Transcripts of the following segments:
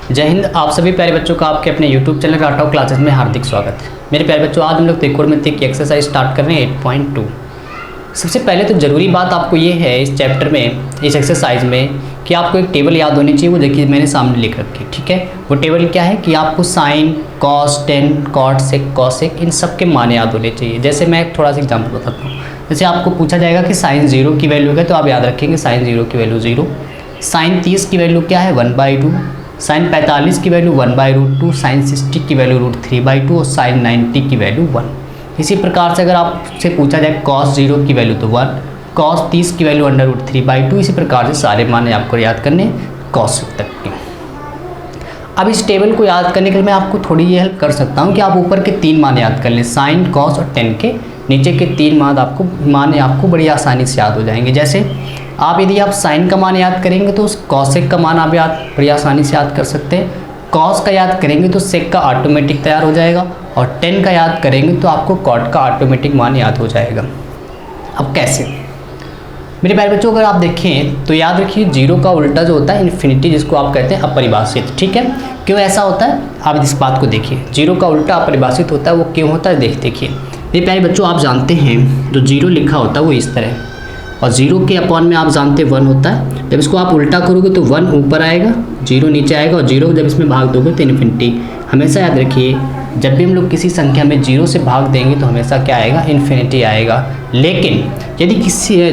जय हिंद। आप सभी प्यारे बच्चों का आपके अपने YouTube चैनल राठौर क्लासेस में हार्दिक स्वागत है। मेरे प्यारे बच्चों, आज हम लोग त्रिकोणमिति की एक्सरसाइज स्टार्ट कर रहे हैं 8.2। सबसे पहले तो ज़रूरी बात आपको ये है इस चैप्टर में, इस एक्सरसाइज में, कि आपको एक टेबल याद होनी चाहिए। वो देखिए मैंने सामने लिख रखी है, ठीक है। वो टेबल क्या है कि आपको साइन, कॉस, टेन, कॉट, सेक, कॉसेक, इन सब के मान याद होने चाहिए। जैसे मैं थोड़ा सा एग्जाम्पल बताता हूँ। जैसे आपको पूछा जाएगा कि साइन 0 की वैल्यू है, तो आप याद रखेंगे साइन 0 की वैल्यू 0। साइन 30 की वैल्यू क्या है 1/2। साइन 45 की वैल्यू 1/√2। साइन 60 की वैल्यू √3/2 और साइन 90 की वैल्यू 1। इसी प्रकार से अगर आपसे पूछा जाए कॉस 0 की वैल्यू तो 1, कॉस 30 की वैल्यू √3/2। इसी प्रकार से सारे मान आपको याद करने कॉस तक के। अब इस टेबल को याद करने के लिए मैं आपको थोड़ी ये हेल्प कर सकता हूँ कि आप ऊपर के 3 मान याद कर लें, साइन, कॉस और टेन के। नीचे के 3 मान आपको बड़ी आसानी से याद हो जाएंगे। जैसे यदि आप साइन का मान याद करेंगे तो उस कॉसेक का मान आप बड़ी आसानी से याद कर सकते हैं। कॉस का याद करेंगे तो सेक का ऑटोमेटिक तैयार हो जाएगा, और टेन का याद करेंगे तो आपको कॉट का ऑटोमेटिक मान याद हो जाएगा। अब कैसे मेरे प्यारे बच्चों, अगर आप देखें तो याद रखिए 0 का उल्टा जो होता है इन्फिनिटी, जिसको आप कहते हैं अपरिभाषित, ठीक है। क्यों ऐसा होता है आप इस बात को देखिए। 0 का उल्टा अपरिभाषित होता है, वो क्यों होता है देखिए मेरे प्यारे बच्चों। आप जानते हैं जो 0 लिखा होता है वो इस तरह, और 0 के अपॉन में आप जानते हैं 1 होता है। जब इसको आप उल्टा करोगे तो 1 ऊपर आएगा, 0 नीचे आएगा, और 0 जब इसमें भाग दोगे तो इन्फिनिटी। हमेशा याद रखिए जब भी हम लोग किसी संख्या में 0 से भाग देंगे तो हमेशा क्या आएगा, इन्फिनिटी आएगा। लेकिन यदि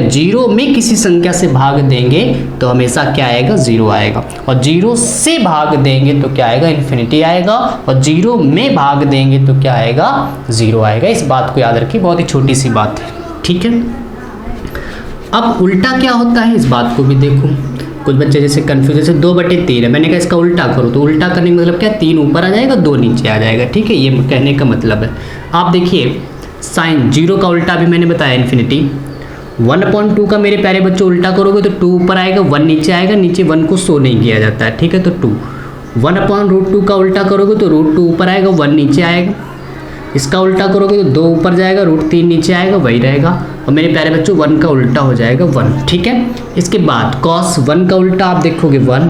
0 में किसी संख्या से भाग देंगे तो हमेशा क्या आएगा, 0 आएगा। और 0 से भाग देंगे तो क्या आएगा, इन्फिनिटी आएगा। और 0 में भाग देंगे तो क्या आएगा, 0 आएगा। इस बात को याद रखिए, बहुत ही छोटी सी बात है, ठीक है। अब उल्टा क्या होता है इस बात को भी देखो। कुछ बच्चे जैसे कन्फ्यूज, जैसे 2/3 है, मैंने कहा इसका उल्टा करो, तो उल्टा करने का मतलब क्या, 3 ऊपर आ जाएगा, 2 नीचे आ जाएगा, ठीक है। ये कहने का मतलब है। आप देखिए साइन 0 का उल्टा भी मैंने बताया इन्फिनिटी। 1/2 का मेरे प्यारे बच्चों उल्टा करोगे तो 2 ऊपर आएगा, 1 नीचे आएगा, नीचे 1 को शो नहीं किया जाता है, ठीक है, तो 2। 1/√2 का उल्टा करोगे तो √2 ऊपर आएगा, 1 नीचे आएगा। इसका उल्टा करोगे तो 2 ऊपर जाएगा, √3 नीचे आएगा, वही रहेगा। और मेरे प्यारे बच्चों 1 का उल्टा हो जाएगा 1, ठीक है। इसके बाद cos 1 का उल्टा आप देखोगे 1,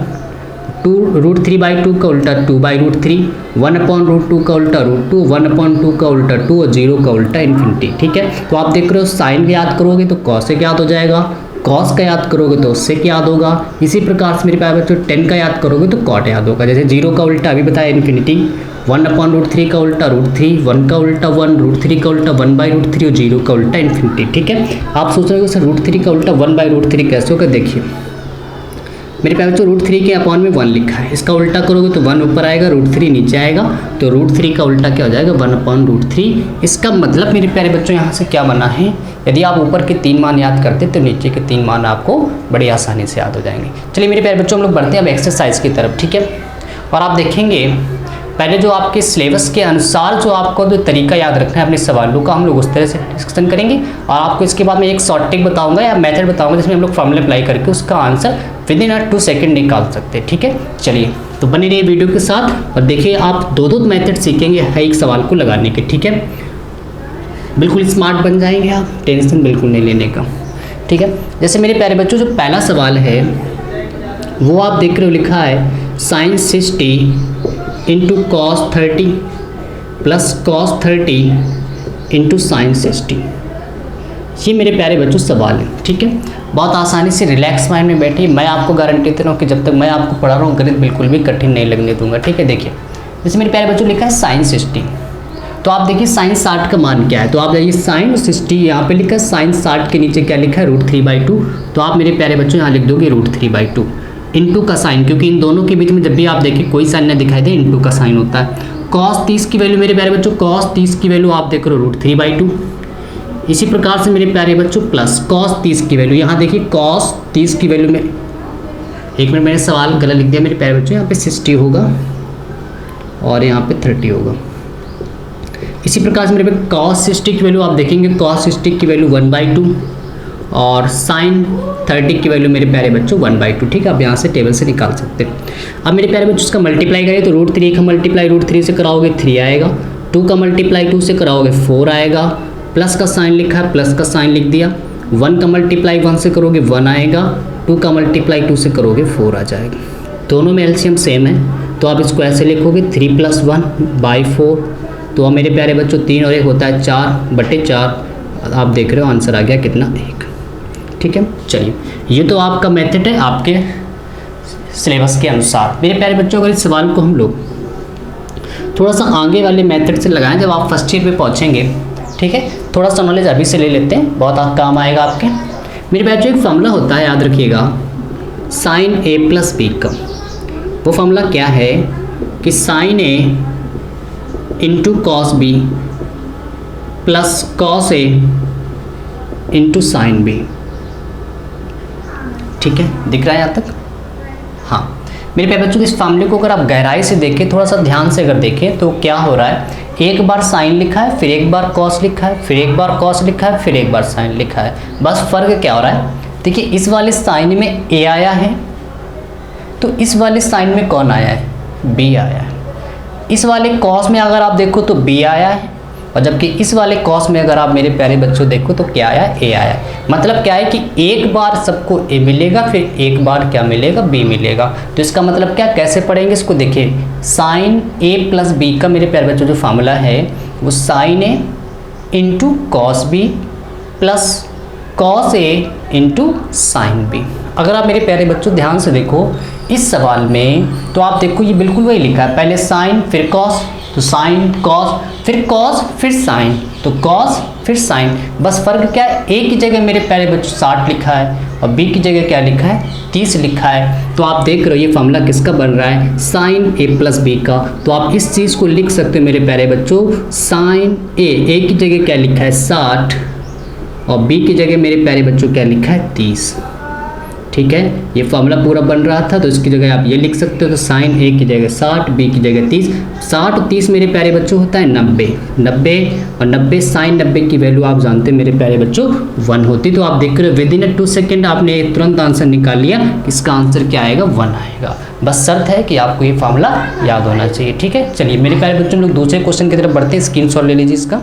2 √3/2 का उल्टा 2/√3, 1/√2 का उल्टा √2, 1/2 का उल्टा 2 और 0 का उल्टा इन्फिनिटी, ठीक है। तो आप देख रहे हो साइन याद करोगे तो cos याद हो जाएगा, कॉस का याद करोगे तो सेक याद होगा। इसी प्रकार से मेरे प्यारे बच्चों 10 का याद करोगे तो कॉट याद होगा। जैसे 0 का उल्टा अभी बताया इन्फिनिटी, 1/√3 का उल्टा √3, 1 का उल्टा 1, √3 का उल्टा 1/√3 और 0 का उल्टा इन्फिनिटी, ठीक है। आप सोच रहे हो सर √3 का उल्टा 1/√3 कैसे होगा, देखिए मेरे प्यारे बच्चों √3 के अपॉन में 1 लिखा है, इसका उल्टा करोगे तो 1 ऊपर आएगा, √3 नीचे आएगा, तो √3 का उल्टा क्या हो जाएगा, 1/√3। इसका मतलब मेरे प्यारे बच्चों यहाँ से क्या बना है, यदि आप ऊपर के 3 मान याद करते तो नीचे के 3 मान आपको बड़ी आसानी से याद हो जाएंगे। चलिए मेरे प्यारे बच्चों हम लोग बढ़ते हैं अब एक्सरसाइज की तरफ, ठीक है। और आप देखेंगे पहले जो आपके सिलेबस के अनुसार जो आपको जो तरीका याद रखना है अपने सवालों का, हम लोग उस तरह से डिस्कशन करेंगे। और आपको इसके बाद मैं एक शॉर्ट ट्रिक बताऊंगा या मेथड बताऊंगा जिसमें हम लोग फॉर्मूला अप्लाई करके उसका आंसर विदिन 2 सेकंड निकाल सकते हैं, ठीक है। चलिए तो बने रहिए वीडियो के साथ और देखिए आप 2 मेथड सीखेंगे हर एक सवाल को लगाने के, ठीक है। बिल्कुल स्मार्ट बन जाएंगे आप, टेंशन बिल्कुल नहीं लेने का, ठीक है। जैसे मेरे प्यारे बच्चों जो पहला सवाल है वो आप देख रहे हो, लिखा है sine 60 into cos 30 plus cos 30 into sine 60। ये मेरे प्यारे बच्चों सवाल है, ठीक है। बहुत आसानी से रिलैक्स माइंड में बैठिए। मैं आपको गारंटी दे रहा हूँ कि जब तक मैं आपको पढ़ा रहा हूँ गणित बिल्कुल भी कठिन नहीं लगने दूंगा, ठीक है। देखिए जैसे मेरे प्यारे बच्चों लिखा है साइन 60, तो आप देखिए साइन 60 का मान क्या है, तो आप जाइए साइन 60, यहाँ पे लिखा है साइन 60 के नीचे क्या लिखा है, √3/2। तो आप मेरे प्यारे बच्चों यहाँ लिख दोगे √3/2 इंटू का साइन, क्योंकि इन दोनों के बीच में जब भी आप देखिए कोई साइन ना दिखाई दे इंटू का साइन होता है। cos 30 की वैल्यू मेरे प्यारे बच्चों, cos 30 की वैल्यू आप देख रहे हो √3/2। इसी प्रकार से मेरे प्यारे बच्चों प्लस cos 30 की वैल्यू, यहाँ देखिए cos 30 की वैल्यू में, एक मिनट मैंने सवाल गलत लिख दिया मेरे प्यारे बच्चों, यहाँ पे 60 होगा और यहाँ पे 30 होगा। इसी प्रकार से मेरे पे cos 60 की वैल्यू आप देखेंगे, cos 60 की वैल्यू 1/2 और साइन 30 की वैल्यू मेरे प्यारे बच्चों 1/2, ठीक है। आप यहाँ से टेबल से निकाल सकते हैं। अब मेरे प्यारे बच्चों इसका मल्टीप्लाई करें तो √3 का मल्टीप्लाई √3 से कराओगे 3 आएगा, 2 का मल्टीप्लाई 2 से कराओगे 4 आएगा, प्लस का साइन लिखा है प्लस का साइन लिख दिया, 1 का मल्टीप्लाई 1 से करोगे 1 आएगा, 2 का मल्टीप्लाई 2 से करोगे 4 आ जाएगा। दोनों में एलसीएम सेम है, तो आप स्क्वायर से लिखोगे 3 + 1/4। तो अब मेरे प्यारे बच्चों 3 और 1 होता है 4/4। आप देख रहे हो आंसर आ गया कितना, 1। ठीक है, चलिए ये तो आपका मेथड है आपके सिलेबस के अनुसार। मेरे प्यारे बच्चों अगर इस सवाल को हम लोग थोड़ा सा आगे वाले मेथड से लगाएं जब आप फर्स्ट ईयर पे पहुंचेंगे, ठीक है, थोड़ा सा नॉलेज अभी से ले लेते हैं, बहुत काम आएगा आपके। मेरे प्यारे बच्चों एक फॉर्मूला होता है, याद रखिएगा, sin a + b का। वो फॉर्मूला क्या है कि sin a × cos b + cos a × sin b। ठीक है, दिख रहा है यहाँ तक? हाँ मेरे प्यारे बच्चों इस फॉर्मूले को अगर आप गहराई से देखें, थोड़ा सा ध्यान से अगर देखें तो क्या हो रहा है, एक बार साइन लिखा है, फिर एक बार कॉस लिखा है, फिर एक बार कॉस लिखा है, फिर एक बार साइन लिखा है। बस फर्क क्या हो रहा है, देखिए इस वाले साइन में ए आया है तो इस वाले साइन में कौन आया है, बी आया है। इस वाले कॉस में अगर आप देखो तो बी आया है, और जबकि इस वाले कॉस में अगर आप मेरे प्यारे बच्चों देखो तो क्या आया, ए आया। मतलब क्या है कि एक बार सबको ए मिलेगा, फिर एक बार क्या मिलेगा, बी मिलेगा। तो इसका मतलब क्या, कैसे पढ़ेंगे इसको, देखिए साइन a + b का मेरे प्यारे बच्चों जो फार्मूला है वो sign a × cos b + cos a × sin b। अगर आप मेरे प्यारे बच्चों ध्यान से देखो इस सवाल में तो आप देखो ये बिल्कुल वही लिखा है, पहले साइन फिर कॉस, तो साइन कॉस फिर साइन, तो कॉस फिर साइन। बस फर्क क्या है, ए की जगह मेरे प्यारे बच्चों 60 लिखा है और बी की जगह क्या लिखा है, 30 लिखा है। तो आप देख रहे हो ये फॉर्मूला किसका बन रहा है, साइन a + b का। तो आप इस चीज़ को लिख सकते हो मेरे प्यारे बच्चों, साइन ए की जगह क्या लिखा है 60 और बी की जगह मेरे प्यारे बच्चों क्या लिखा है 30। ठीक है, ये फॉर्मूला पूरा बन रहा था तो इसकी जगह आप ये लिख सकते हो, तो साइन ए की जगह 60, बी की जगह 30। 60 और 30 मेरे प्यारे बच्चों होता है 90 और 90 साइन 90 की वैल्यू आप जानते हैं मेरे प्यारे बच्चों 1 होती। तो आप देख रहे हो विदिन 2 सेकेंड आपने तुरंत आंसर निकाल लिया, इसका आंसर क्या आएगा, 1 आएगा। बस शर्त है कि आपको ये फॉर्मूला याद होना चाहिए। ठीक है, चलिए मेरे प्यारे बच्चों लोग दूसरे क्वेश्चन की तरफ बढ़ते हैं, स्क्रीनशॉट ले लीजिए इसका।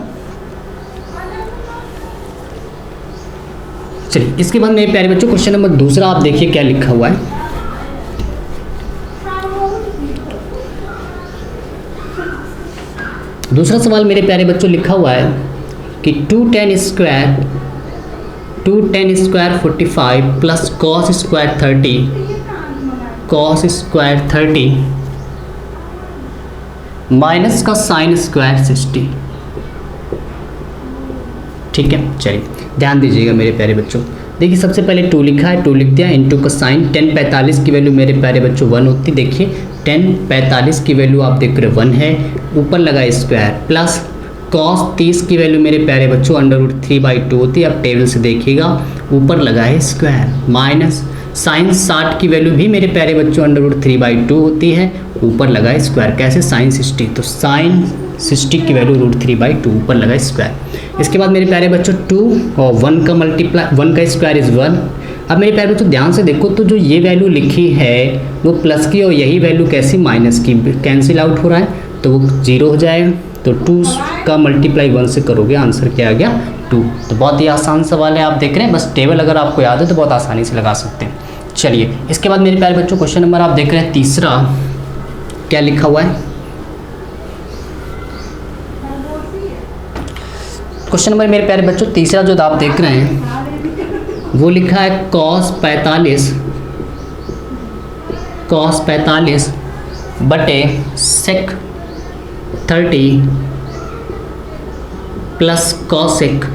चलिए इसके बाद मेरे प्यारे बच्चों क्वेश्चन नंबर दूसरा आप देखिए क्या लिखा हुआ है। दूसरा सवाल मेरे प्यारे बच्चों लिखा हुआ है कि 2tan square 45 + cos square 30 minus का साइन स्क्वायर 60। ठीक है, चलिए ध्यान दीजिएगा मेरे प्यारे बच्चों। देखिए सबसे पहले 2 लिखा है, 2 लिख दिया, इनटू का साइन। 10 45 की वैल्यू मेरे प्यारे बच्चों 1 होती। देखिए 10 45 की वैल्यू आप देख रहे 1 है, ऊपर लगा स्क्वायर, प्लस cos 30 की वैल्यू मेरे प्यारे बच्चों √3/2 होती है। आप टेबल से देखिएगा ऊपर लगा है स्क्वायर, माइनस साइन 60 की वैल्यू भी मेरे प्यारे बच्चों √3/2 होती है, ऊपर लगा है स्क्वायर। कैसे, साइन 60, तो साइन 60 की वैल्यू √3/2 ऊपर लगा स्क्वायर। इसके बाद मेरे प्यारे बच्चों 2 और 1 का मल्टीप्लाई, 1 का स्क्वायर इज़ 1। अब मेरे प्यारे बच्चों ध्यान से देखो तो जो ये वैल्यू लिखी है वो प्लस की और यही वैल्यू कैसी, माइनस की, कैंसिल आउट हो रहा है तो वो 0 हो जाएगा। तो 2 का मल्टीप्लाई 1 से करोगे, आंसर क्या आ गया 2। तो बहुत ही आसान सवाल है, आप देख रहे हैं, बस टेबल अगर आपको याद है तो बहुत आसानी से लगा सकते हैं। चलिए इसके बाद मेरे प्यारे बच्चों क्वेश्चन नंबर आप देख रहे हैं तीसरा, क्या लिखा हुआ है। क्वेश्चन नंबर मेरे प्यारे बच्चों तीसरा जो आप देख रहे हैं वो लिखा है cos 45 बटे sec 30 प्लस cosec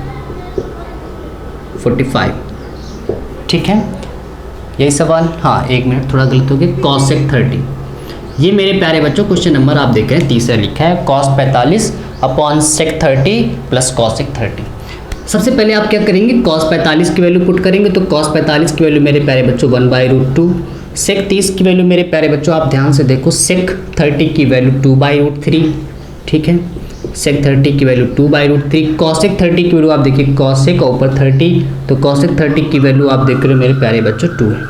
45। ठीक है, यही सवाल, हाँ एक मिनट थोड़ा गलत हो गया, cosec 30। ये मेरे प्यारे बच्चों क्वेश्चन नंबर आप देख रहे हैं तीसरा लिखा है cos 45 upon sec 30 plus cosec 30। सबसे पहले आप क्या करेंगे, cos 45 की वैल्यू पुट करेंगे, तो cos 45 की वैल्यू मेरे प्यारे बच्चों 1/√2। sec 30 की वैल्यू मेरे प्यारे बच्चों आप ध्यान से देखो, sec 30 की वैल्यू 2/√3। ठीक है, sec 30 की वैल्यू 2/√3। cosec 30 की वैल्यू आप देखिए, cosec ऊपर 30, तो cosec 30 की वैल्यू आप देख रहे हो मेरे प्यारे बच्चों 2 है।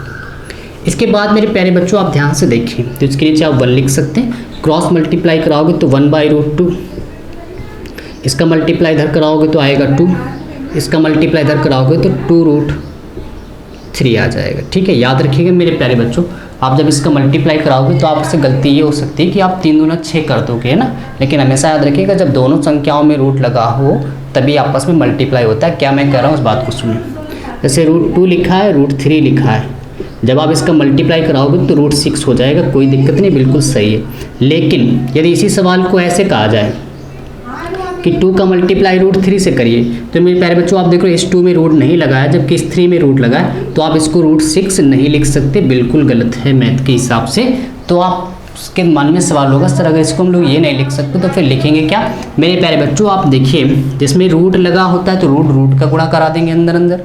इसके बाद मेरे प्यारे बच्चों आप ध्यान से देखिए, तो इसके नीचे आप 1 लिख सकते हैं, क्रॉस मल्टीप्लाई कराओगे तो 1/√2, इसका मल्टीप्लाई इधर कराओगे तो आएगा 2, इसका मल्टीप्लाई इधर कराओगे तो 2√3 आ जाएगा। ठीक है, याद रखिएगा मेरे प्यारे बच्चों, आप जब इसका मल्टीप्लाई कराओगे तो आपसे गलती ये हो सकती है कि आप 3 दूना 6 कर दोगे, है ना। लेकिन हमेशा याद रखिएगा जब दोनों संख्याओं में रूट लगा हो तभी आपस में मल्टीप्लाई होता है। क्या मैं कह रहा हूँ उस बात को सुनिए। जैसे √2 लिखा है, √3 लिखा है, जब आप इसका मल्टीप्लाई कराओगे तो √6 हो जाएगा, कोई दिक्कत नहीं, बिल्कुल सही है। लेकिन यदि इसी सवाल को ऐसे कहा जाए कि 2 का मल्टीप्लाई √3 से करिए, तो मेरे प्यारे बच्चों आप देखो इस 2 में रूट नहीं लगा है, जबकि इस 3 में रूट लगा है, तो आप इसको √6 नहीं लिख सकते, बिल्कुल गलत है मैथ के हिसाब से। तो आप उसके मन में सवाल होगा सर अगर इसको हम लोग ये नहीं लिख सकते तो फिर लिखेंगे क्या। मेरे प्यारे बच्चों आप देखिए जिसमें रूट लगा होता है तो रूट का गुणा करा देंगे अंदर अंदर,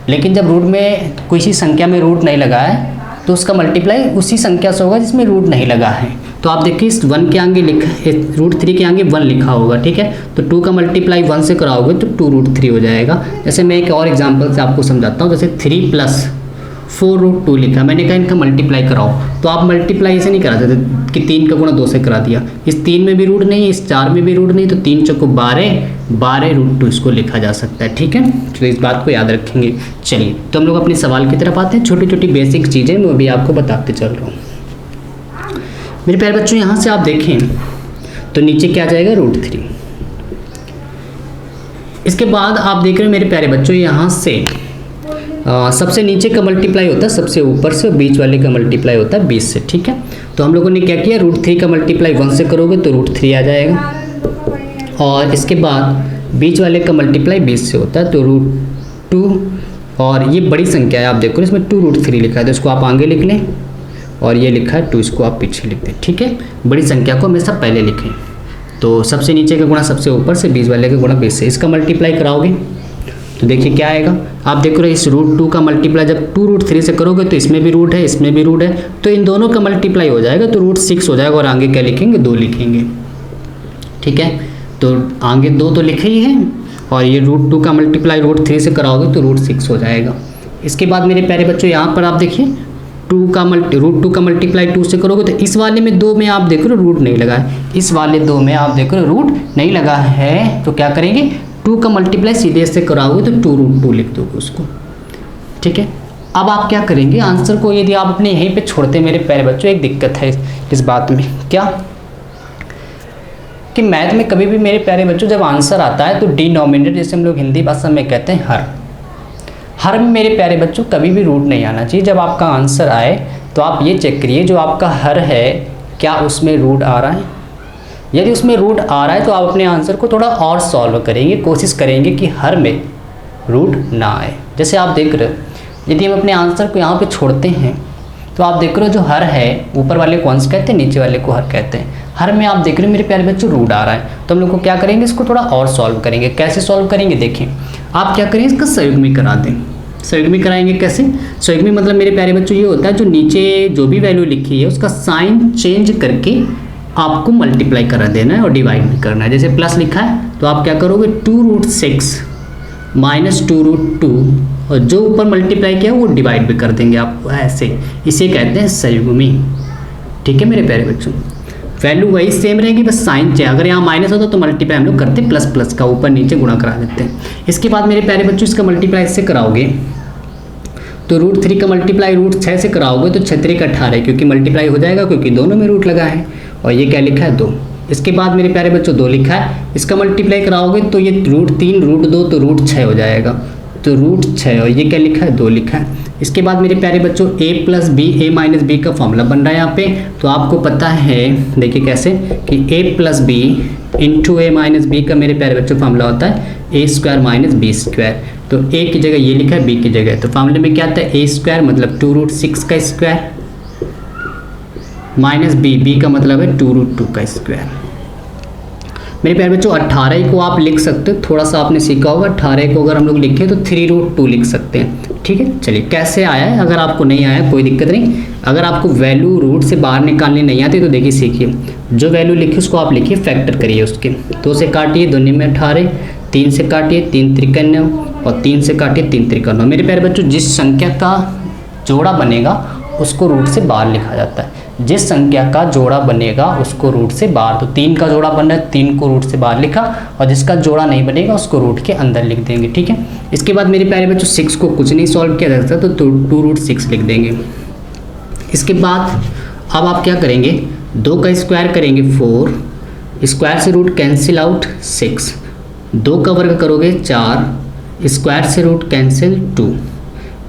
लेकिन जब रूट में किसी संख्या में रूट नहीं लगा है तो उसका मल्टीप्लाई उसी संख्या से होगा जिसमें रूट नहीं लगा है। तो आप देखिए इस 1 के आगे √3 के आगे 1 लिखा होगा, ठीक है। तो 2 का मल्टीप्लाई 1 से कराओगे तो 2√3 हो जाएगा। जैसे मैं एक और एग्जांपल से आपको समझाता हूँ। जैसे 3 + 4√2 लिखा, मैंने कहा इनका मल्टीप्लाई कराओ, तो आप मल्टीप्लाई ऐसे नहीं करा सकते कि 3 का गुणा 2 से करा दिया। इस 3 में भी रूट नहीं, इस 4 में भी रूट नहीं, तो 3 चौको 12 इसको लिखा जा सकता है, ठीक है। तो इस बात को याद रखेंगे। चलिए तो हम लोग अपने सवाल की तरफ आते हैं। छोटी छोटी बेसिक चीज़ें मैं अभी आपको बताते चल रहा हूँ। मेरे प्यारे बच्चों यहाँ से आप देखें तो नीचे क्या जाएगा √3। इसके बाद आप देख रहे हो मेरे प्यारे बच्चों यहाँ से सबसे नीचे का मल्टीप्लाई होता है सबसे ऊपर से, बीच वाले का मल्टीप्लाई होता है 20 से, ठीक है। तो हम लोगों ने क्या किया, √3 का मल्टीप्लाई 1 से करोगे तो √3 आ जाएगा, और इसके बाद बीच वाले का मल्टीप्लाई 20 से होता है तो √2, और ये बड़ी संख्या है आप देखो इसमें 2√3 लिखा है तो इसको आप आगे लिख लें, और ये लिखा है 2 इसको आप पीछे लिख दें, ठीक है। बड़ी संख्या को हमेशा पहले लिखें। तो सबसे नीचे का गुणा सबसे ऊपर से, बीच वाले का गुणा 20 से, इसका मल्टीप्लाई कराओगे तो देखिए क्या आएगा। आप देख रहे हो इस √2 का मल्टीप्लाई जब 2√3 से करोगे तो इसमें भी रूट है, इसमें भी रूट है, तो इन दोनों का मल्टीप्लाई हो जाएगा तो √6 हो जाएगा, और आगे क्या लिखेंगे 2 लिखेंगे, ठीक है। तो आगे 2 तो लिखे ही हैं, और ये √2 का मल्टीप्लाई √3 से कराओगे तो √6 हो जाएगा। इसके बाद मेरे प्यारे बच्चों यहाँ पर आप देखिए √2 का मल्टीप्लाई 2 से करोगे तो इस वाले में 2 में आप देख रहे हो रूट नहीं लगा है, इस वाले 2 में आप देख रहे हो रूट नहीं लगा है, तो क्या करेंगे 2 का मल्टीप्लाई सीधे से कराओगे तो 2√2 लिख दोगे उसको, ठीक है। अब आप क्या करेंगे आंसर को, यदि आप अपने यहीं पे छोड़ते मेरे प्यारे बच्चों, एक दिक्कत है इस बात में, क्या कि मैथ में कभी भी मेरे प्यारे बच्चों जब आंसर आता है तो डिनोमिनेटर, जैसे हम लोग हिंदी भाषा में कहते हैं हर में मेरे प्यारे बच्चों कभी भी रूट नहीं आना चाहिए। जब आपका आंसर आए तो आप ये चेक करिए जो आपका हर है क्या उसमें रूट आ रहा है। यदि उसमें रूट आ रहा है तो आप अपने आंसर को थोड़ा और सॉल्व करेंगे, कोशिश करेंगे कि हर में रूट ना आए। जैसे आप देख रहे हो यदि हम अपने आंसर को यहाँ पे छोड़ते हैं तो आप देख रहे हो जो हर है ऊपर वाले को अंश कहते हैं, नीचे वाले को हर कहते हैं। हर में आप देख रहे हो मेरे प्यारे बच्चों रूट आ रहा है, तो हम लोग को क्या करेंगे इसको थोड़ा और सॉल्व करेंगे। कैसे सॉल्व करेंगे देखिए, आप क्या करेंगे इसका संयुग्मी करा दें। संयुग्मी कराएंगे कैसे, संयुग्मी मतलब मेरे प्यारे बच्चों ये होता है जो नीचे जो भी वैल्यू लिखी है उसका साइन चेंज करके आपको मल्टीप्लाई करा देना है और डिवाइड भी करना है। जैसे प्लस लिखा है तो आप क्या करोगे 2√6 - 2√2, और जो ऊपर मल्टीप्लाई किया वो डिवाइड भी कर देंगे आप ऐसे, इसे कहते हैं संयुग्मी, ठीक है मेरे प्यारे बच्चों। वैल्यू वही सेम रहेगी, बस साइन चेंज, अगर यहाँ माइनस होता तो मल्टीप्लाई हम लोग करते प्लस का, ऊपर नीचे गुणा करा देते हैं। इसके बाद मेरे प्यारे बच्चों इसका मल्टीप्लाई इससे कराओगे तो √3 का मल्टीप्लाई √6 से कराओगे तो 6 का 18, क्योंकि मल्टीप्लाई हो जाएगा क्योंकि दोनों में रूट लगा है, और ये क्या लिखा है 2। इसके बाद मेरे प्यारे बच्चों 2 लिखा है, इसका मल्टीप्लाई कराओगे तो ये √3 √2 तो √6 हो जाएगा, तो √6, और ये क्या लिखा है 2 लिखा है। इसके बाद मेरे प्यारे बच्चों a + b a - b का फॉर्मूला बन रहा है यहाँ पे, तो आपको पता है देखिए कैसे कि a + b × a - b का मेरे प्यारे बच्चों फॉर्मूला होता है a² - b²। तो a की जगह ये लिखा है b की जगह, तो फॉर्मूले में क्या आता है a² मतलब 2√6 का स्क्वायर माइनस b का मतलब है 2√2 का स्क्वायर। मेरे प्यारे बच्चों 18 को आप लिख सकते हो, थोड़ा सा आपने सीखा होगा, 18 को अगर हम लोग लिखें तो 3√2 लिख सकते हैं, ठीक है। चलिए कैसे आया है, अगर आपको नहीं आया कोई दिक्कत नहीं, अगर आपको वैल्यू रूट से बाहर निकालनी नहीं आती तो देखिए सीखिए, जो वैल्यू लिखी उसको आप लिखिए, फैक्टर करिए उसके, 2 से काटिए 2 में 18, 3 से काटिए 3 × 9, और 3 से काटिए 3 × 9। मेरे प्यारे बच्चों जिस संख्या का जोड़ा बनेगा उसको रूट से बाहर लिखा जाता है, जिस संख्या का जोड़ा बनेगा उसको रूट से बाहर, तो 3 का जोड़ा बन रहा है 3 को रूट से बाहर लिखा, और जिसका जोड़ा नहीं बनेगा उसको रूट के अंदर लिख देंगे, ठीक है। इसके बाद मेरे प्यारे बच्चों 6 को कुछ नहीं सॉल्व किया जा सकता तो 2√6 लिख देंगे। इसके बाद अब आप क्या करेंगे, 2 का स्क्वायर करेंगे 4, स्क्वायर से रूट कैंसिल आउट 6, 2 का वर्ग करोगे 4, स्क्वायर से रूट कैंसिल 2,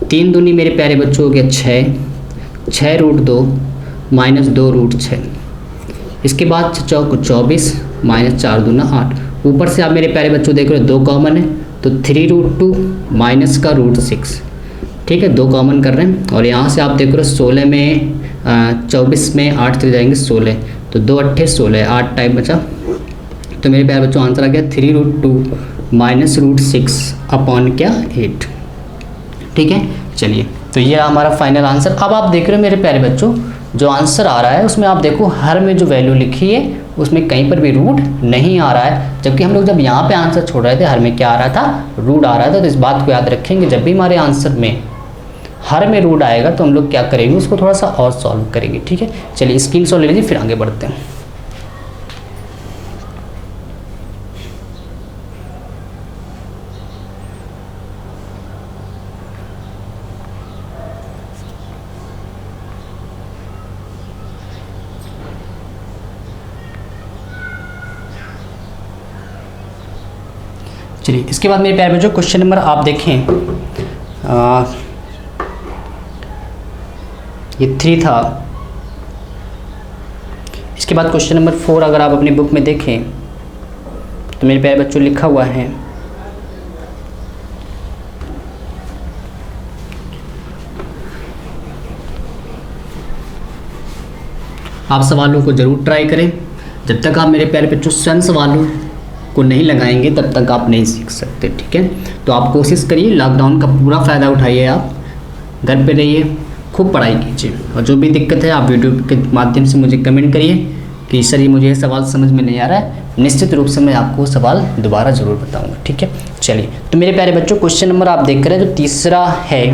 3 दूनी मेरे प्यारे बच्चों हो गया 6, 6 रूट 2 माइनस 2 रूट 6, इसके बाद चौक 24 माइनस 4 दूना 8, ऊपर से आप मेरे प्यारे बच्चों देख रहे हो 2 कॉमन है तो 3 रूट 2 माइनस का रूट 6, ठीक है, 2 कॉमन कर रहे हैं। और यहाँ से आप देख रहे हो 16 में 24 में 8 चले जाएंगे 16, तो 2 अट्ठे 16, 8 टाइप बचा, तो मेरे प्यारे बच्चों आंसर आ गया 3 रूट 2 माइनस रूट 6 अपॉन क्या 8, ठीक है। चलिए तो ये रहा हमारा फाइनल आंसर। अब आप देख रहे हो मेरे प्यारे बच्चों जो आंसर आ रहा है उसमें आप देखो हर में जो वैल्यू लिखी है उसमें कहीं पर भी रूट नहीं आ रहा है, जबकि हम लोग जब यहाँ पे आंसर छोड़ रहे थे हर में क्या आ रहा था, रूट आ रहा था। तो इस बात को याद रखेंगे, जब भी हमारे आंसर में हर में रूट आएगा तो हम लोग क्या करेंगे, उसको थोड़ा सा और सॉल्व करेंगे, ठीक है। चलिए स्क्रीनशॉट ले लीजिए, फिर आगे बढ़ते हैं। चलिए इसके बाद मेरे प्यारे बच्चों क्वेश्चन नंबर आप देखें, ये 3 था। इसके बाद क्वेश्चन नंबर 4 अगर आप अपनी बुक में देखें तो मेरे प्यारे बच्चों लिखा हुआ है आप सवालों को ज़रूर ट्राई करें। जब तक आप मेरे प्यारे बच्चों स्वयं सवालों को नहीं लगाएंगे तब तक आप नहीं सीख सकते, ठीक है। तो आप कोशिश करिए, लॉकडाउन का पूरा फ़ायदा उठाइए, आप घर पे रहिए, खूब पढ़ाई कीजिए, और जो भी दिक्कत है आप यूट्यूब के माध्यम से मुझे कमेंट करिए कि सर ये मुझे ये सवाल समझ में नहीं आ रहा है, निश्चित रूप से मैं आपको सवाल दोबारा ज़रूर बताऊँगा, ठीक है। चलिए तो मेरे प्यारे बच्चों क्वेश्चन नंबर आप देख रहे हैं जो तीसरा है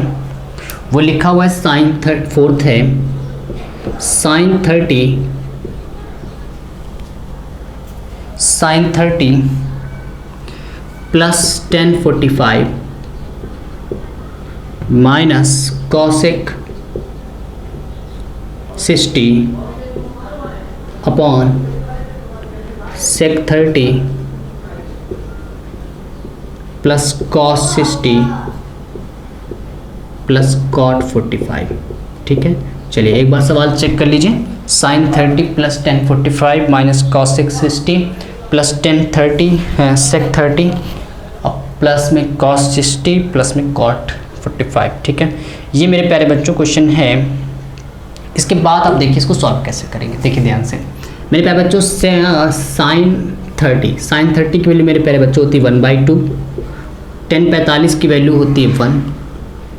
वो लिखा हुआ है साइन 4 है, sine 30 plus 1045 minus cosec 60 upon sec 30 plus cos 60 plus cot 45, ठीक है। चलिए एक बार सवाल चेक कर लीजिए, sine 30 plus 1045 minus cosec 60 plus 1030 sec 30 और प्लस में कॉस 60 प्लस में कॉट 45, ठीक है। ये मेरे प्यारे बच्चों क्वेश्चन है। इसके बाद आप देखिए इसको सॉल्व कैसे करेंगे, देखिए ध्यान से मेरे प्यारे बच्चों। साइन 30 की वैल्यू मेरे प्यारे बच्चों होती है 1/2, 1045 की वैल्यू होती है 1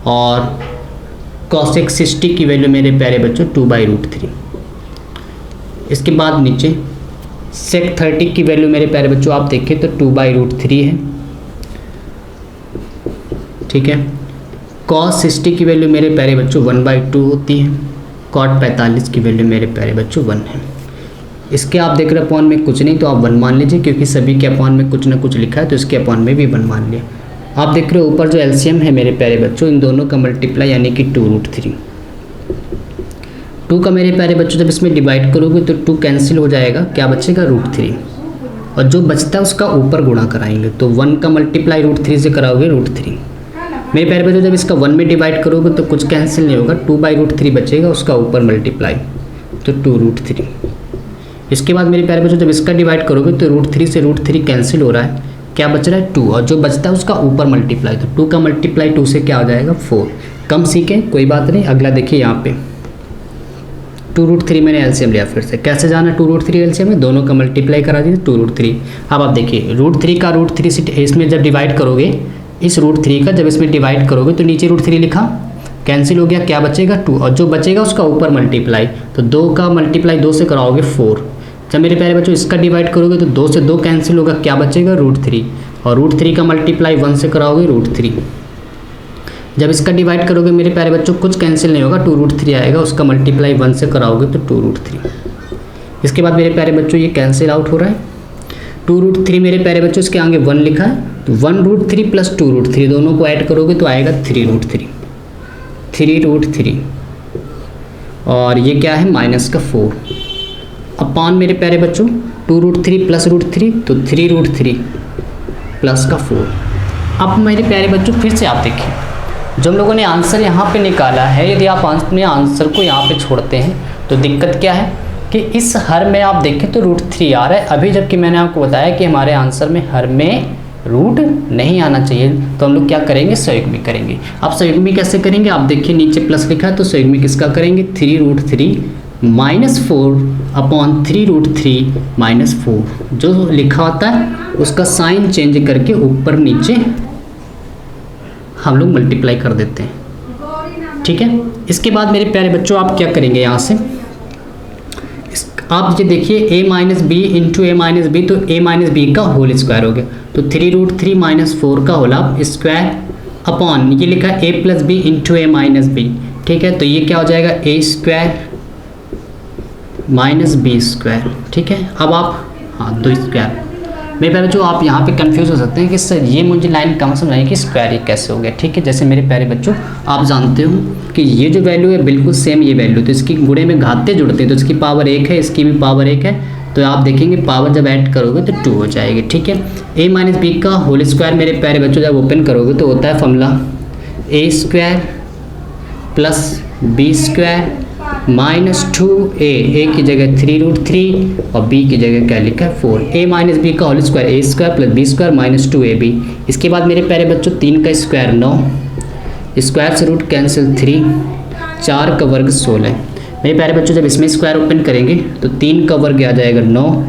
और कॉसेक 60 की वैल्यू मेरे प्यारे बच्चों 2/√3। इसके बाद नीचे सेक 30 की वैल्यू मेरे प्यारे बच्चों आप देखें तो 2/√3 है, ठीक है। कॉस 60 की वैल्यू मेरे प्यारे बच्चों 1/2 होती है, कॉट 45 की वैल्यू मेरे प्यारे बच्चों 1 है। इसके आप देख रहे अपॉन में कुछ नहीं तो आप 1 मान लीजिए, क्योंकि सभी के अपॉन में कुछ ना कुछ लिखा है तो इसके अपॉन में भी 1 मान लिया। आप देख रहे हो ऊपर जो एलसीएम है मेरे प्यारे बच्चों, इन दोनों का मल्टीप्लाई यानी कि 2√3। 2 का मेरे प्यारे बच्चों जब इसमें डिवाइड करोगे तो 2 कैंसिल हो जाएगा, क्या बचेगा √3, और जो बचता है उसका ऊपर गुणा कराएंगे तो 1 का मल्टीप्लाई √3 से कराओगे √3। मेरे प्यारे बच्चों जब इसका 1 में डिवाइड करोगे तो कुछ कैंसिल नहीं होगा, 2/√3 बचेगा, उसका ऊपर मल्टीप्लाई तो 2√3। इसके बाद मेरे प्यारे बच्चों जब इसका डिवाइड करोगे तो √3 से √3 कैंसिल हो रहा है, क्या बच रहा है 2, और जो बचता है उसका ऊपर मल्टीप्लाई, तो 2 का मल्टीप्लाई 2 से क्या हो जाएगा 4। कम सीखें कोई बात नहीं, अगला देखिए यहाँ पे 2√3 मैंने एलसीएम लिया, फिर से कैसे जाना 2√3 एलसीएम में, दोनों का मल्टीप्लाई करा दीजिए 2√3। अब आप देखिए √3 का √3 से इसमें जब डिवाइड करोगे, इस √3 का जब इसमें डिवाइड करोगे तो नीचे √3 लिखा, कैंसिल हो गया, क्या बचेगा 2, और जो बचेगा उसका ऊपर मल्टीप्लाई, तो 2 का मल्टीप्लाई 2 से कराओगे 4। जब मेरे प्यारे बच्चों इसका डिवाइड करोगे तो 2 से 2 कैंसिल होगा, क्या बचेगा √3, और √3 का मल्टीप्लाई 1 से कराओगे √3। जब इसका डिवाइड करोगे मेरे प्यारे बच्चों कुछ कैंसिल नहीं होगा, 2√3 आएगा, उसका मल्टीप्लाई 1 से कराओगे तो 2√3। इसके बाद मेरे प्यारे बच्चों ये कैंसिल आउट हो रहा है, 2√3 मेरे प्यारे बच्चों इसके आगे 1 लिखा है, तो 1√3 प्लस 2√3 दोनों को ऐड करोगे तो आएगा 3√3। और ये क्या है -4 अपॉन मेरे प्यारे बच्चों 2√3 प्लस √3 तो 3√3 प्लस का 4। अब मेरे प्यारे बच्चों फिर से आप देखिए जो हम लोगों ने आंसर यहाँ पे निकाला है, यदि आप अपने आंसर को यहाँ पे छोड़ते हैं तो दिक्कत क्या है कि इस हर में आप देखें तो √3 आ रहा है अभी, जबकि मैंने आपको बताया कि हमारे आंसर में हर में रूट नहीं आना चाहिए। तो हम लोग क्या करेंगे, संयुग्मी करेंगे। आप संयुग्मी कैसे करेंगे, आप देखिए नीचे प्लस लिखा है तो संयुग्मी किसका करेंगे, 3√3 -4 अपॉन 3√3 -4। जो लिखा होता है उसका साइन चेंज करके ऊपर नीचे हम लोग मल्टीप्लाई कर देते हैं, ठीक है। इसके बाद मेरे प्यारे बच्चों आप क्या करेंगे, यहाँ से आप ये देखिए a - b into a - b, तो a - b का होल स्क्वायर हो गया, तो 3√3 -4 का होल स्क्वायर अपॉन ये लिखा है a + b into a - b, ठीक है। तो ये क्या हो जाएगा, a स्क्वायर -b स्क्वायर, ठीक है। अब आप 2 स्क्वायर। मेरे प्यारे बच्चों आप यहाँ पे कंफ्यूज हो सकते हैं कि सर ये मुझे लाइन कम समझ आई कि स्क्वायर ये कैसे हो गया, ठीक है। जैसे मेरे प्यारे बच्चों आप जानते हो कि ये जो वैल्यू है बिल्कुल सेम ये वैल्यू, तो इसकी गुणे में घाते जुड़ते हैं, तो इसकी पावर 1 है, इसकी भी पावर 1 है, तो आप देखेंगे पावर जब ऐड करोगे तो 2 हो जाएगी, ठीक है। a - b का होल स्क्वायर मेरे प्यारे बच्चों जब ओपन करोगे तो होता है formula a square plus b square -2a की जगह 3√3 और b की जगह क्या लिखा है 4। a - b का whole square a square plus b square -2ab। इसके बाद मेरे प्यारे बच्चों 3 का स्क्वायर 9, स्क्वायर से रूट कैंसिल 3, 4 का वर्ग 16। मेरे प्यारे बच्चों जब इसमें स्क्वायर ओपन करेंगे तो 3 का वर्ग आ जाएगा 9,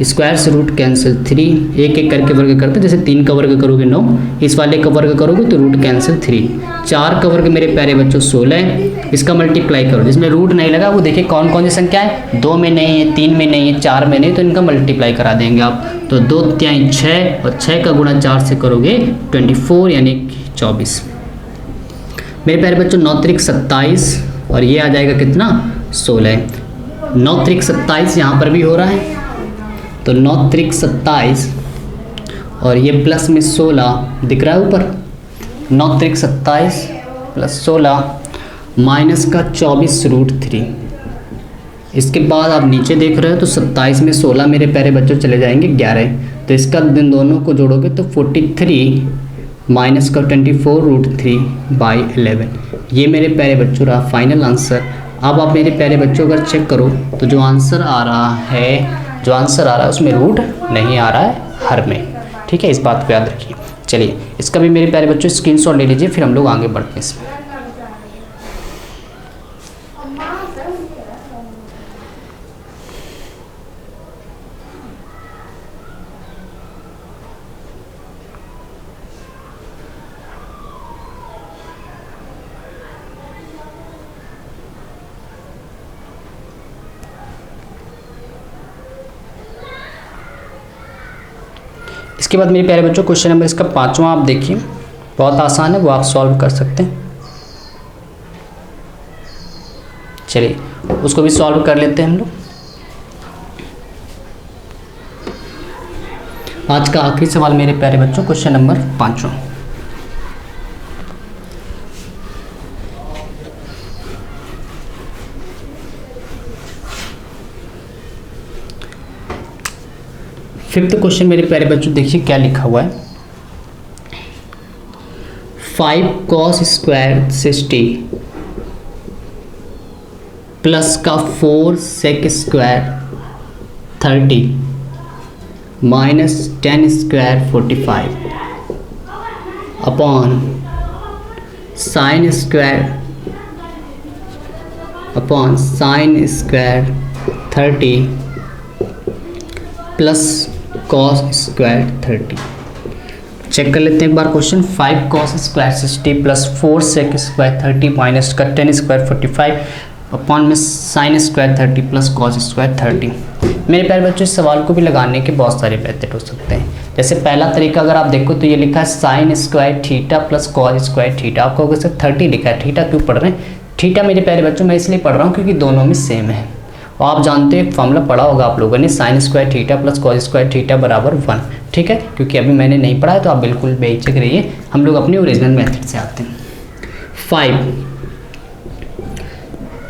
स्क्वायर से रूट कैंसिल 3, एक एक करके वर्ग करते हैं, जैसे 3 का वर्ग करोगे 9, इस वाले का वर्ग करोगे तो रूट कैंसिल 3, 4 का वर्ग मेरे प्यारे बच्चों 16, इसका मल्टीप्लाई करो, जिसमें रूट नहीं लगा वो देखिए कौन कौन सी संख्या है, 2 में नहीं है, 3 में नहीं है, 4 में नहीं, तो इनका मल्टीप्लाई करा देंगे आप, तो 2 3 6 और 6 का गुणा 4 से करोगे 24 यानी 24। मेरे प्यारे बच्चों 9 त्रिक 27 और ये आ जाएगा कितना 16, 9 त्रिक 27 यहाँ पर भी हो रहा है, तो 9 त्रिक 27 और ये प्लस में 16 दिख रहा है ऊपर, 9 त्रिक 27 प्लस 16 माइनस का 24√3। इसके बाद आप नीचे देख रहे हो तो 27 में 16 मेरे प्यारे बच्चों चले जाएंगे 11, तो इसका इन दोनों को जोड़ोगे तो 43 माइनस का 24√3/11। ये मेरे प्यारे बच्चों रहा फाइनल आंसर। अब आप मेरे प्यारे बच्चों अगर चेक करो तो जो आंसर आ रहा है उसमें रूट नहीं आ रहा है हर में, ठीक है, इस बात को याद रखिए। चलिए इसका भी मेरे प्यारे बच्चों स्क्रीनशॉट ले लीजिए, फिर हम लोग आगे बढ़ते हैं इसमें। इसके बाद मेरे प्यारे बच्चों क्वेश्चन नंबर इसका 5वां आप देखिए, बहुत आसान है, वो आप सॉल्व कर सकते हैं। चलिए उसको भी सॉल्व कर लेते हैं हम लोग। आज का आखिरी सवाल मेरे प्यारे बच्चों क्वेश्चन नंबर 5वां। फिफ्थ क्वेश्चन मेरे प्यारे बच्चों देखिए क्या लिखा हुआ है, 5 cos स्क्वायर 60 प्लस का 4 sec square 30 minus 10 square 45 upon sine square 30 plus cos square 30। Check कर लेते हैं एक बार question. 5 cos square 60 plus 4 sec square 30 minus का 10 स्क्वायर 45 अपॉन में sine square 30 plus cos square 30। मेरे प्यारे बच्चों इस सवाल को भी लगाने के बहुत सारे मेथड हो सकते हैं। जैसे पहला तरीका अगर आप देखो तो ये लिखा है sine square theta plus cos square theta, आपको अगर सर 30 लिखा है, थीटा क्यों पढ़ रहे हैं? थीटा मेरे प्यारे बच्चों मैं इसलिए पढ़ रहा हूँ क्योंकि दोनों में सेम है, और आप जानते हैं फॉर्मूला पढ़ा होगा आप लोगों ने, sine square theta plus cos square theta बराबर 1, ठीक है। क्योंकि अभी मैंने नहीं पढ़ा है तो आप बिल्कुल बेहिचक रहिए, हम लोग अपने ओरिजिनल मेथड से आते हैं। 5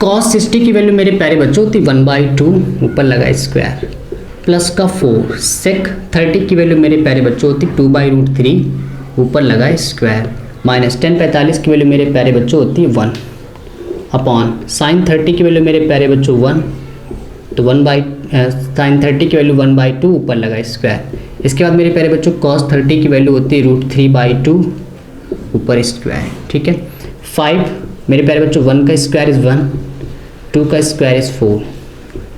cos 60 की वैल्यू मेरे प्यारे बच्चों होती 1/2 ऊपर लगा स्क्वायर, प्लस का 4 sec 30 की वैल्यू मेरे प्यारे बच्चों होती 2/√3 ऊपर लगा स्क्वायर, माइनस tan 45 की वैल्यू मेरे प्यारे बच्चों होती है 1 अपॉन sin 30 की वैल्यू मेरे प्यारे बच्चों 1, तो sin 30 की वैल्यू 1/2 ऊपर लगा स्क्वायर। इसके बाद मेरे प्यारे बच्चों cos 30 की वैल्यू होती है √3/2 ऊपर स्क्वायर, ठीक है। 5 मेरे प्यारे बच्चों 1 का स्क्वायर इज़ 1, 2 का square is 4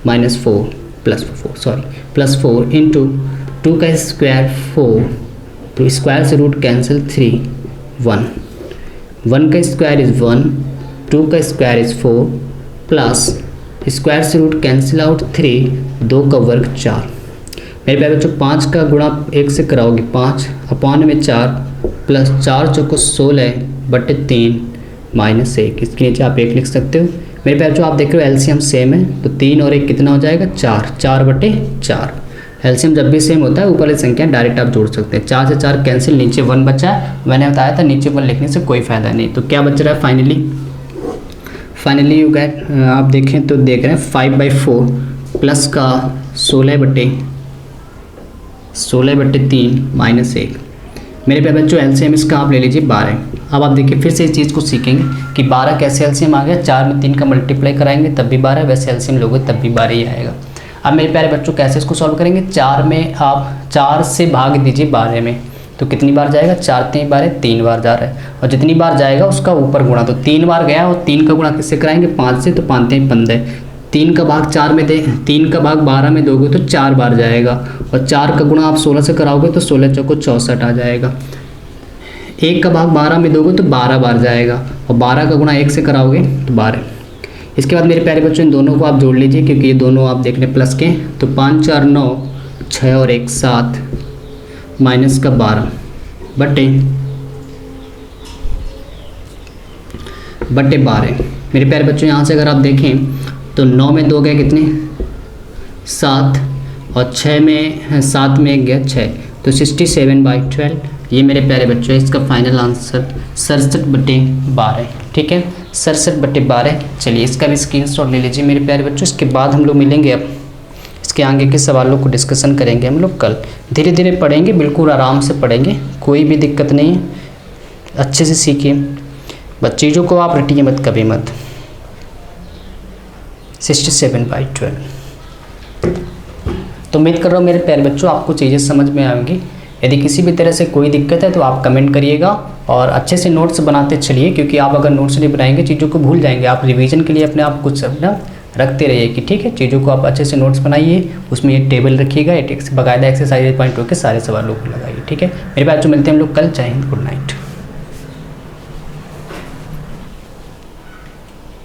minus 4 plus 4 into 2 का स्क्वायर 4, तो स्क्वायर से रूट कैंसिल 3 1 का स्क्वायर इज़ 1, 2 का स्क्वायर इज़ 4 प्लस स्क्वायर से रूट कैंसिल आउट 3, 2 का वर्ग 4। मेरे प्यारे बच्चों 5 का गुणा 1 से कराओगे 5 अपॉन में 4 प्लस 4 चौको 16/3 माइनस 1, इसके नीचे आप 1 लिख सकते हो। मेरे प्यारे बच्चों आप देख रहे हो एलसीएम सेम है, तो 3 और 1 कितना हो जाएगा 4, 4/4। एलसीएम जब भी सेम होता है ऊपर वाली संख्या डायरेक्ट आप जोड़ सकते हैं। 4 से 4 कैंसिल, नीचे 1 बचा है। मैंने बताया था नीचे 1 लिखने से कोई फ़ायदा नहीं। तो क्या बच रहा है फाइनली यू गेट, आप देखें तो देख रहे हैं 5/4 प्लस का 16/3 माइनस 1। मेरे प्यारे बच्चों एलसीएम इसका आप ले लीजिए 12। अब आप देखिए फिर से इस चीज़ को सीखेंगे कि 12 कैसे एलसीएम आ गया। 4 में 3 का मल्टीप्लाई कराएंगे तब भी 12, वैसे एलसीएम लोगे तब भी 12 ही आएगा। अब मेरे प्यारे बच्चों कैसे इसको सॉल्व करेंगे, 4 में आप 4 से भाग दीजिए 12 में, तो कितनी बार जाएगा 4 3 12 3 बार जा रहा है, और जितनी बार जाएगा उसका ऊपर गुणा, तो 3 बार गया और 3 का गुणा किससे कराएंगे 5 से, तो 5 3 15, 3 का भाग 4 में 3 का भाग 12 में दोगे तो 4 बार जाएगा, और 4 का गुणा आप 16 से कराओगे तो 16 चौको 64 आ जाएगा। 1 का भाग 12 में दोगे तो 12 बार जाएगा, और 12 का गुणा 1 से कराओगे तो 12। इसके बाद मेरे प्यारे बच्चों इन दोनों को आप जोड़ लीजिए क्योंकि ये दोनों आप देख रहे प्लस के, तो 5 4 9 6 और 1 7 माइनस का 12 बटे 12। मेरे प्यारे बच्चों यहाँ से अगर आप देखें तो 9 में 2 गए कितने 7, और 6 में 7 में 1 गया 6, तो 67/12। ये मेरे प्यारे बच्चों इसका फाइनल आंसर 67/12, ठीक है 67/12। चलिए इसका भी स्क्रीनशॉट ले लीजिए मेरे प्यारे बच्चों। इसके बाद हम लोग मिलेंगे, अब इसके आगे के सवालों को डिस्कशन करेंगे हम लोग कल। धीरे धीरे पढ़ेंगे, बिल्कुल आराम से पढ़ेंगे, कोई भी दिक्कत नहीं है, अच्छे से सीखिए, बस चीज़ों को आप रटिए मत कभी मत। 67/12। तो उम्मीद कर रहा हूँ मेरे प्यारे बच्चों आपको चीज़ें समझ में आएंगी। यदि किसी भी तरह से कोई दिक्कत है तो आप कमेंट करिएगा, और अच्छे से नोट्स बनाते चलिए, क्योंकि आप अगर नोट्स नहीं बनाएंगे चीज़ों को भूल जाएंगे। आप रिवीजन के लिए अपने आप कुछ अपना रखते रहिए कि ठीक है, चीज़ों को आप अच्छे से नोट्स बनाइए, उसमें ये टेबल रखिएगा, बाकायदा एक्सरसाइज 8.2 के सारे सवालों को लगाइए, ठीक है। मेरे पास जो मिलते हैं हम लोग कल। जय हिंद, गुड नाइट।